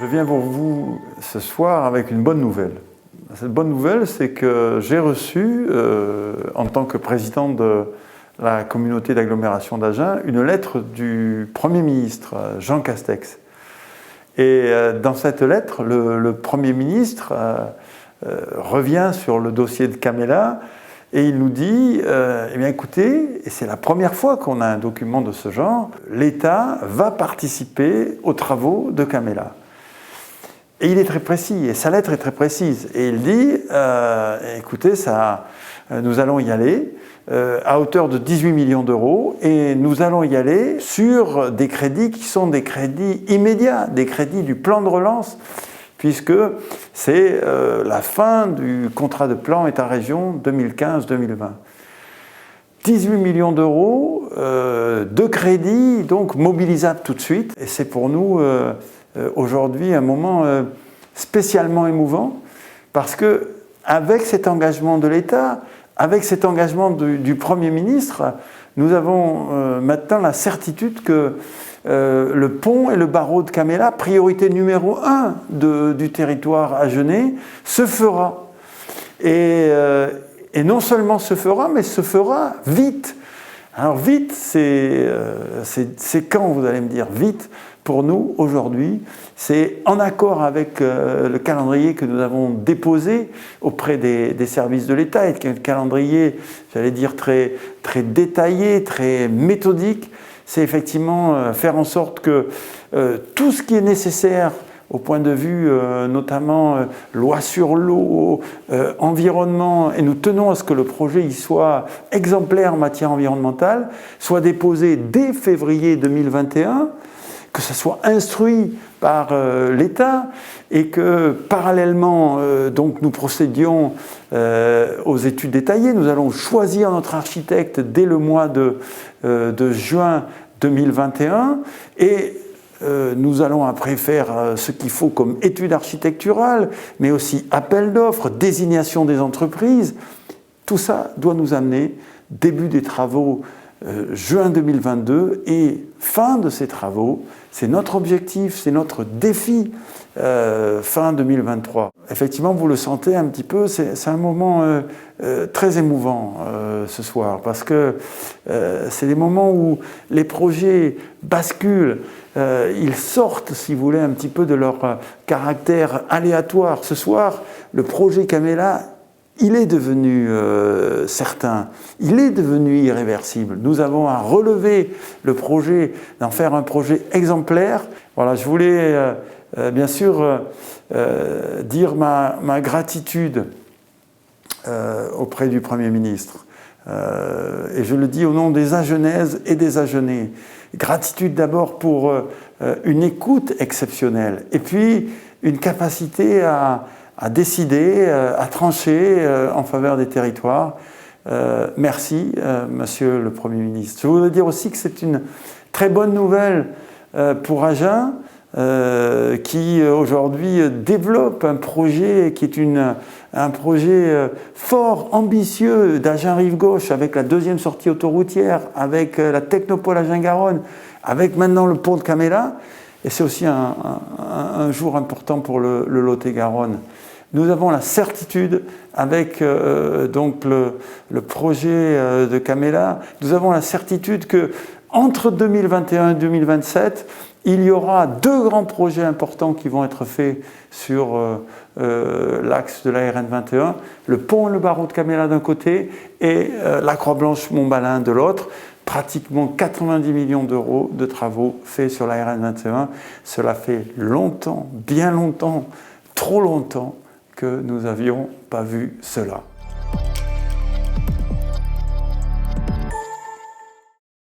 Je viens pour vous ce soir avec une bonne nouvelle. Cette bonne nouvelle, c'est que j'ai reçu, en tant que président de la communauté d'agglomération d'Agen, une lettre du Premier ministre, Jean Castex. Et dans cette lettre, le Premier ministre revient sur le dossier de Camella et il nous dit, eh bien écoutez, et c'est la première fois qu'on a un document de ce genre, l'État va participer aux travaux de Camella. Et il est très précis, et sa lettre est très précise. Et il dit, écoutez, nous allons y aller à hauteur de 18 millions d'euros, et nous allons y aller sur des crédits qui sont des crédits immédiats, des crédits du plan de relance, puisque c'est la fin du contrat de plan État-région 2015-2020. 18 millions d'euros de crédits, donc mobilisables tout de suite, et c'est pour nous aujourd'hui un moment spécialement émouvant, parce que avec cet engagement de l'État, avec cet engagement du Premier ministre, nous avons maintenant la certitude que le pont et le barreau de Camella, priorité numéro 1 du territoire agenais, se fera. Et non seulement se fera, mais se fera vite. Alors vite, c'est quand, vous allez me dire, vite? Pour nous, aujourd'hui, c'est en accord avec le calendrier que nous avons déposé auprès des services de l'État, et un calendrier, j'allais dire, très détaillé, très méthodique. C'est effectivement faire en sorte que tout ce qui est nécessaire au point de vue notamment loi sur l'eau, environnement, et nous tenons à ce que le projet y soit exemplaire en matière environnementale, soit déposé dès février 2021, que ça soit instruit par l'État, et que parallèlement donc nous procédions aux études détaillées. Nous allons choisir notre architecte dès le mois de juin 2021, et nous allons après faire ce qu'il faut comme étude architecturale, mais aussi appel d'offres, désignation des entreprises. Tout ça doit nous amener début des travaux juin 2022, et fin de ces travaux, c'est notre objectif, c'est notre défi, fin 2023. Effectivement, vous le sentez un petit peu, c'est un moment très émouvant ce soir, parce que c'est des moments où les projets basculent, ils sortent, si vous voulez, un petit peu de leur caractère aléatoire. Ce soir, le projet Camella, il est devenu certain, il est devenu irréversible. Nous avons à relever le projet, d'en faire un projet exemplaire. Voilà, je voulais bien sûr dire ma gratitude auprès du Premier ministre. Et je le dis au nom des Agenaises et des Agenais. Gratitude d'abord pour une écoute exceptionnelle, et puis une capacité à décider, à trancher en faveur des territoires. Merci, Monsieur le Premier ministre. Je voudrais dire aussi que c'est une très bonne nouvelle pour Agen, qui aujourd'hui développe un projet qui est un projet fort, ambitieux d'Agen Rive-Gauche, avec la deuxième sortie autoroutière, avec la Technopole Agen-Garonne, avec maintenant le pont de Camella. Et c'est aussi un jour important pour le Lot-et-Garonne. Nous avons la certitude, avec donc le projet de Camella, nous avons la certitude que entre 2021 et 2027, il y aura 2 grands projets importants qui vont être faits sur l'axe de la RN 21, le pont et le barreau de Camella d'un côté, et la Croix-Blanche-Montbalin de l'autre. Pratiquement 90 millions d'euros de travaux faits sur la RN 21. Cela fait longtemps, bien longtemps, trop longtemps, que nous n'avions pas vu cela.